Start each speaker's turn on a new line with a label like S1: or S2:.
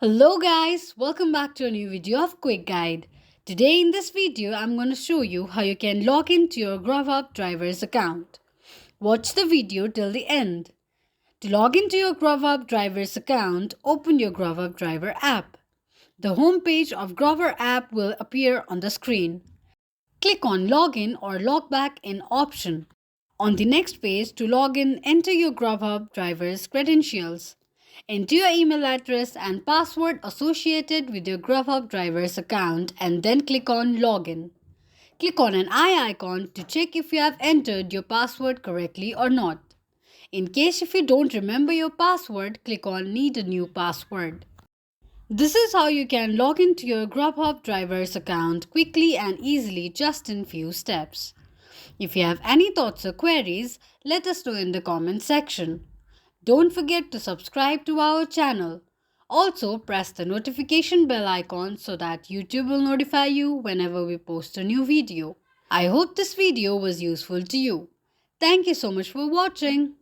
S1: Hello guys, welcome back to a new video of Quick Guide. Today in this video, I'm going to show you how you can log into your GrubHub driver's account. Watch the video till the end. To log into your GrubHub driver's account, open your GrubHub driver app. The home page of GrubHub app will appear on the screen. Click on Login or Log Back in option. On the next page, to log in, enter your GrubHub driver's credentials. Enter your email address and password associated with your GrubHub driver's account and then click on Login. Click on an eye icon to check if you have entered your password correctly or not. In case if you don't remember your password, click on Need a new password. This is how you can log into your GrubHub driver's account quickly and easily just in few steps. If you have any thoughts or queries, let us know in the comment section. Don't forget to subscribe to our channel. Also, press the notification bell icon so that YouTube will notify you whenever we post a new video. I hope this video was useful to you. Thank you so much for watching.